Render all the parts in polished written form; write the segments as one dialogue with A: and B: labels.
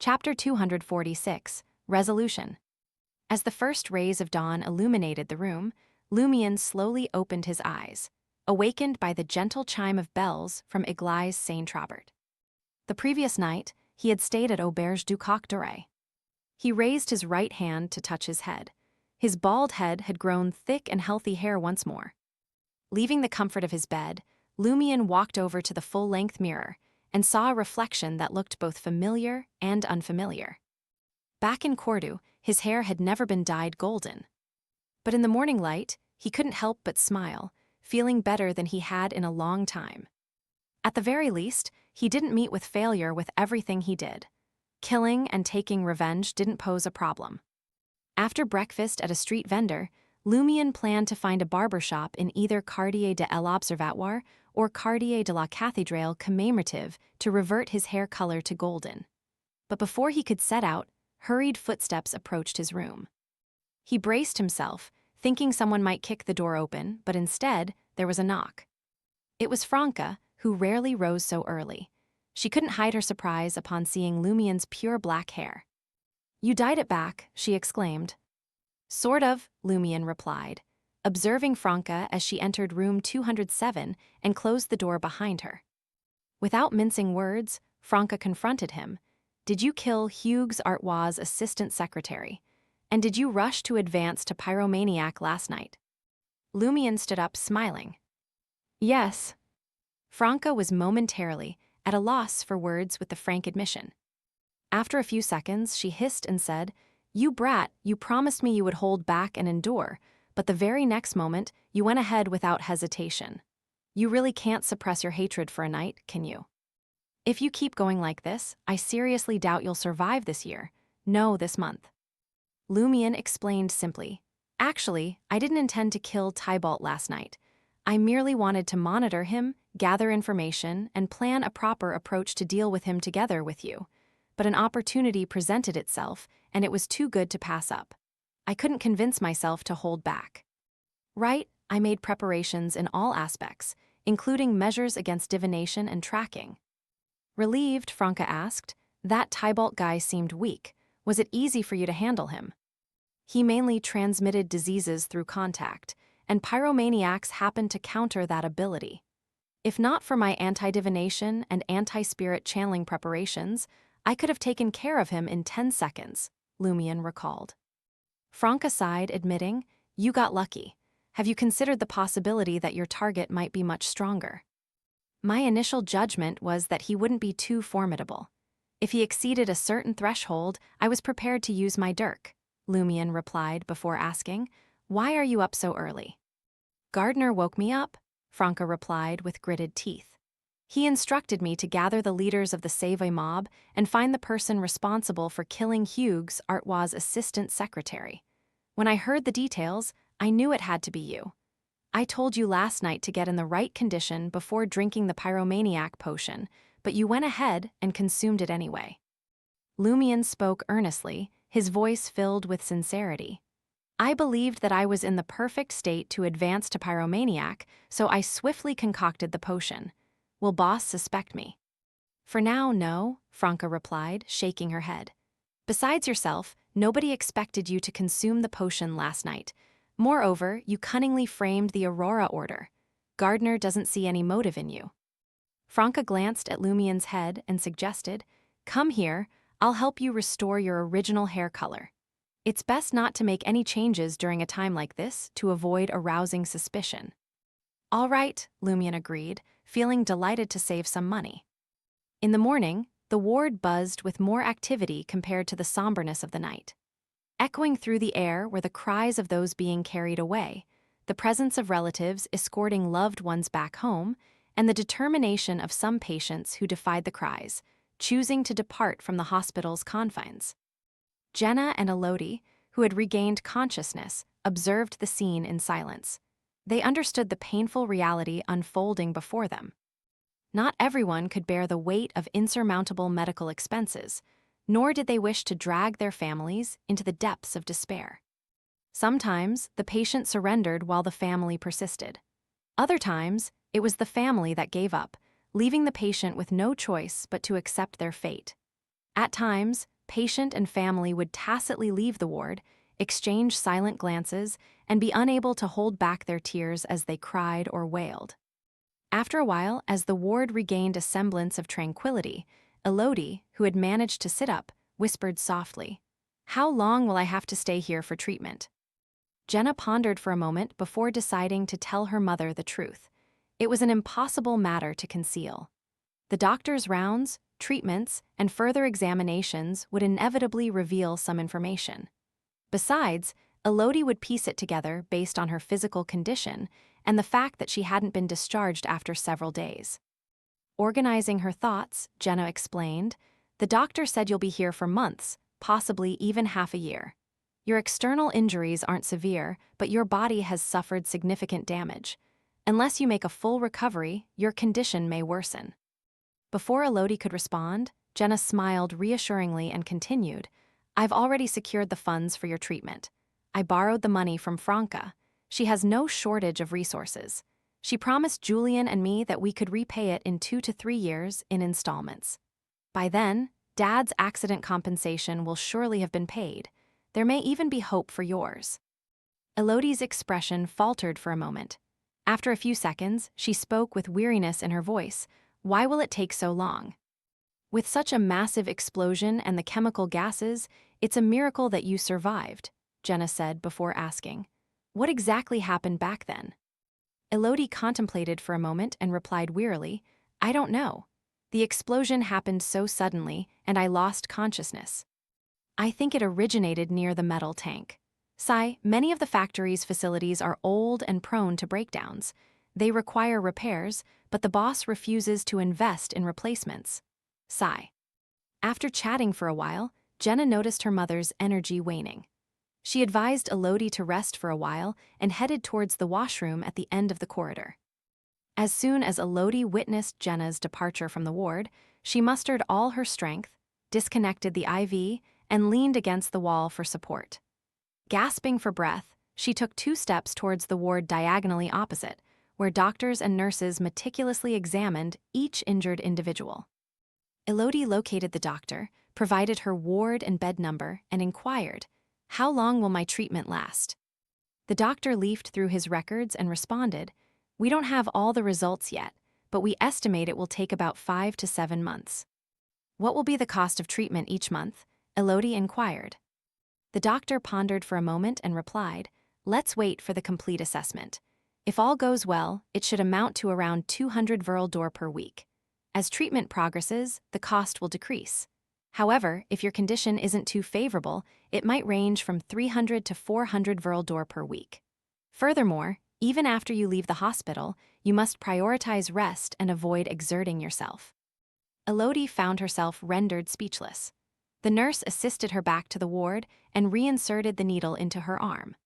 A: Chapter 246, Resolution. As the first rays of dawn illuminated the room, Lumion slowly opened his eyes, awakened by the gentle chime of bells from Église Saint-Trobert. The previous night, he had stayed at Auberge du Coq d'Oreille. He raised his right hand to touch his head. His bald head had grown thick and healthy hair once more. Leaving the comfort of his bed, Lumion walked over to the full-length mirror and saw a reflection that looked both familiar and unfamiliar. Back in Cordoue, his hair had never been dyed golden. But in the morning light, he couldn't help but smile, feeling better than he had in a long time. At the very least, he didn't meet with failure with everything he did. Killing and taking revenge didn't pose a problem. After breakfast at a street vendor, Lumion planned to find a barber shop in either Quartier de l'Observatoire or Quartier de la Cathédrale commémorative to revert his hair color to golden. But before he could set out, hurried footsteps approached his room. He braced himself, thinking someone might kick the door open, but instead, there was a knock. It was Franca, who rarely rose so early. She couldn't hide her surprise upon seeing Lumion's pure black hair. "You dyed it back," she exclaimed. "Sort of," Lumion replied, observing Franca as she entered room 207 and closed the door behind her. Without mincing words, Franca confronted him. "Did you kill Hugues Artois' assistant secretary? And did you rush to advance to Pyromaniac last night?" Lumion stood up, smiling. "Yes." Franca was momentarily at a loss for words with the frank admission. After a few seconds, she hissed and said, "You brat, you promised me you would hold back and endure, but the very next moment, you went ahead without hesitation. You really can't suppress your hatred for a night, can you? If you keep going like this, I seriously doubt you'll survive this year. No, this month." Lumion explained simply, "Actually, I didn't intend to kill Tybalt last night. I merely wanted to monitor him, gather information, and plan a proper approach to deal with him together with you. But an opportunity presented itself, and it was too good to pass up. I couldn't convince myself to hold back. Right, I made preparations in all aspects, including measures against divination and tracking." Relieved, Franca asked, "That Tybalt guy seemed weak. Was it easy for you to handle him?" "He mainly transmitted diseases through contact, and pyromaniacs happened to counter that ability. If not for my anti-divination and anti-spirit channeling preparations, I could have taken care of him in 10 seconds, Lumion recalled. Franca sighed, admitting, "You got lucky. Have you considered the possibility that your target might be much stronger?" "My initial judgment was that he wouldn't be too formidable. If he exceeded a certain threshold, I was prepared to use my dirk," Lumion replied before asking, "Why are you up so early?" "Gardner woke me up," Franca replied with gritted teeth. "He instructed me to gather the leaders of the Savoy mob and find the person responsible for killing Hugues Artois' assistant secretary. When I heard the details, I knew it had to be you. I told you last night to get in the right condition before drinking the pyromaniac potion, but you went ahead and consumed it anyway." Lumion spoke earnestly, his voice filled with sincerity. "I believed that I was in the perfect state to advance to pyromaniac, so I swiftly concocted the potion. Will boss suspect me?" "For now, no," Franca replied, shaking her head. "Besides yourself, nobody expected you to consume the potion last night. Moreover, you cunningly framed the Aurora Order. Gardner doesn't see any motive in you." Franca glanced at Lumion's head and suggested, "Come here, I'll help you restore your original hair color. It's best not to make any changes during a time like this to avoid arousing suspicion." "All right," Lumion agreed, feeling delighted to save some money. In the morning, the ward buzzed with more activity compared to the somberness of the night. Echoing through the air were the cries of those being carried away, the presence of relatives escorting loved ones back home, and the determination of some patients who defied the cries, choosing to depart from the hospital's confines. Jenna and Elodie, who had regained consciousness, observed the scene in silence. They understood the painful reality unfolding before them. Not everyone could bear the weight of insurmountable medical expenses, nor did they wish to drag their families into the depths of despair. Sometimes, the patient surrendered while the family persisted. Other times, it was the family that gave up, leaving the patient with no choice but to accept their fate. At times, patient and family would tacitly leave the ward, exchange silent glances, and be unable to hold back their tears as they cried or wailed. After a while, as the ward regained a semblance of tranquility, Elodie, who had managed to sit up, whispered softly, "How long will I have to stay here for treatment?" Jenna pondered for a moment before deciding to tell her mother the truth. It was an impossible matter to conceal. The doctor's rounds, treatments, and further examinations would inevitably reveal some information. Besides, Elodie would piece it together based on her physical condition and the fact that she hadn't been discharged after several days. Organizing her thoughts, Jenna explained, "The doctor said you'll be here for months, possibly even half a year. Your external injuries aren't severe, but your body has suffered significant damage. Unless you make a full recovery, your condition may worsen." Before Elodie could respond, Jenna smiled reassuringly and continued, "I've already secured the funds for your treatment. I borrowed the money from Franca. She has no shortage of resources. She promised Julian and me that we could repay it in 2 to 3 years in installments. By then, Dad's accident compensation will surely have been paid. There may even be hope for yours." Elodie's expression faltered for a moment. After a few seconds, she spoke with weariness in her voice. "Why will it take so long?" "With such a massive explosion and the chemical gases, it's a miracle that you survived," Jenna said before asking, "What exactly happened back then?" Elodie contemplated for a moment and replied wearily, "I don't know. The explosion happened so suddenly, and I lost consciousness. I think it originated near the metal tank. Many of the factory's facilities are old and prone to breakdowns. They require repairs, but the boss refuses to invest in replacements." After chatting for a while, Jenna noticed her mother's energy waning. She advised Elodie to rest for a while and headed towards the washroom at the end of the corridor. As soon as Elodie witnessed Jenna's departure from the ward, she mustered all her strength, disconnected the IV, and leaned against the wall for support. Gasping for breath, she took 2 steps towards the ward diagonally opposite, where doctors and nurses meticulously examined each injured individual. Elodie located the doctor, provided her ward and bed number, and inquired, "How long will my treatment last?" The doctor leafed through his records and responded, "We don't have all the results yet, but we estimate it will take about 5 to 7 months." "What will be the cost of treatment each month?" Elodie inquired. The doctor pondered for a moment and replied, "Let's wait for the complete assessment. If all goes well, it should amount to around 200 Vril d'or per week. As treatment progresses, the cost will decrease. However, if your condition isn't too favorable, it might range from 300 to 400 Vril d'or per week. Furthermore, even after you leave the hospital, you must prioritize rest and avoid exerting yourself." Elodie found herself rendered speechless. The nurse assisted her back to the ward and reinserted the needle into her arm.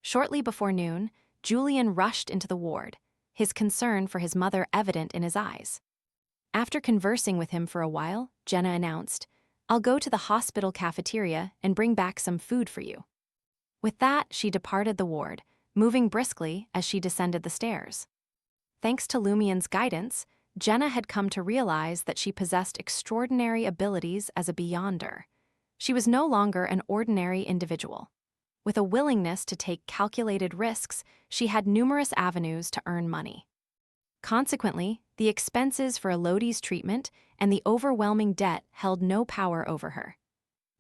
A: Shortly before noon, Julian rushed into the ward, his concern for his mother evident in his eyes. After conversing with him for a while, Jenna announced, "I'll go to the hospital cafeteria and bring back some food for you." With that, she departed the ward, moving briskly as she descended the stairs. Thanks to Lumien's guidance, Jenna had come to realize that she possessed extraordinary abilities as a beyonder. She was no longer an ordinary individual. With a willingness to take calculated risks, she had numerous avenues to earn money. Consequently, the expenses for Elodie's treatment and the overwhelming debt held no power over her.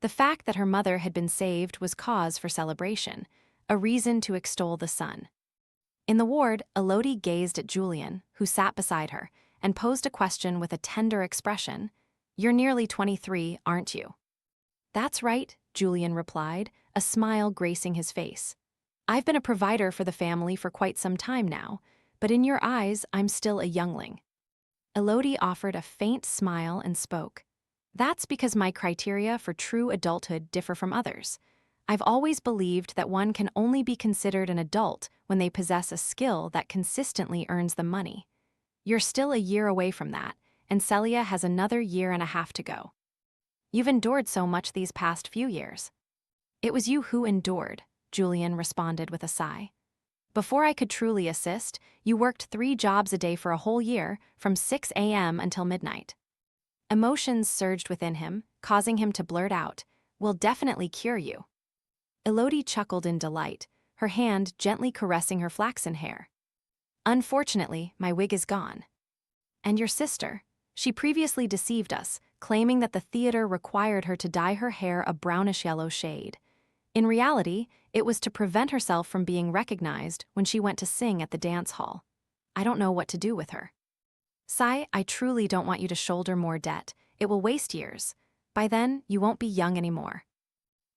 A: The fact that her mother had been saved was cause for celebration, a reason to extol the sun. In the ward, Elodie gazed at Julian, who sat beside her, and posed a question with a tender expression. "You're nearly 23, aren't you?" "That's right," Julian replied, a smile gracing his face. "I've been a provider for the family for quite some time now, but in your eyes, I'm still a youngling." Elodie offered a faint smile and spoke. "That's because my criteria for true adulthood differ from others. I've always believed that one can only be considered an adult when they possess a skill that consistently earns them money. You're still a year away from that, and Celia has another year and a half to go. You've endured so much these past few years." "It was you who endured," Julian responded with a sigh. "Before I could truly assist, you worked 3 jobs a day for a whole year, from 6 a.m. until midnight." Emotions surged within him, causing him to blurt out, "We'll definitely cure you." Elodie chuckled in delight, her hand gently caressing her flaxen hair. "Unfortunately, my wig is gone." "And your sister? She previously deceived us, claiming that the theater required her to dye her hair a brownish-yellow shade. In reality, it was to prevent herself from being recognized when she went to sing at the dance hall. I don't know what to do with her." "Sai, I truly don't want you to shoulder more debt. It will waste years. By then, you won't be young anymore."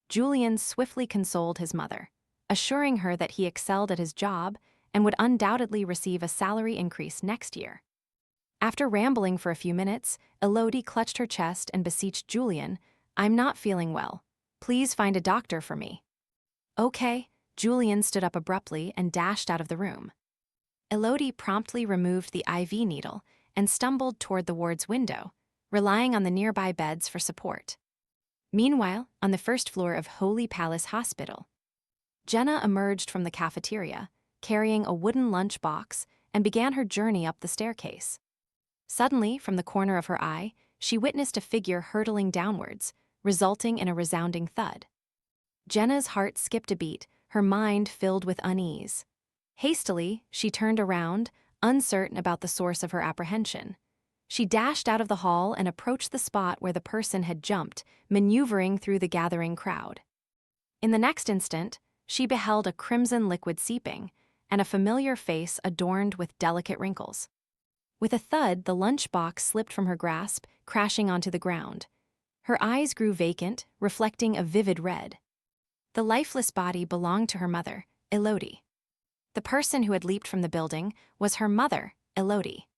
A: Julian swiftly consoled his mother, assuring her that he excelled at his job and would undoubtedly receive a salary increase next year. After rambling for a few minutes, Elodie clutched her chest and beseeched Julian, "I'm not feeling well. Please find a doctor for me." "Okay." Julian stood up abruptly and dashed out of the room. Elodie promptly removed the IV needle and stumbled toward the ward's window, relying on the nearby beds for support. Meanwhile, on the first floor of Holy Palace Hospital, Jenna emerged from the cafeteria, carrying a wooden lunch box, and began her journey up the staircase. Suddenly, from the corner of her eye, she witnessed a figure hurtling downwards, resulting in a resounding thud. Jenna's heart skipped a beat, her mind filled with unease. Hastily, she turned around, uncertain about the source of her apprehension. She dashed out of the hall and approached the spot where the person had jumped, maneuvering through the gathering crowd. In the next instant, she beheld a crimson liquid seeping, and a familiar face adorned with delicate wrinkles. With a thud, the lunchbox slipped from her grasp, crashing onto the ground. Her eyes grew vacant, reflecting a vivid red. The lifeless body belonged to her mother, Elodie. The person who had leaped from the building was her mother, Elodie.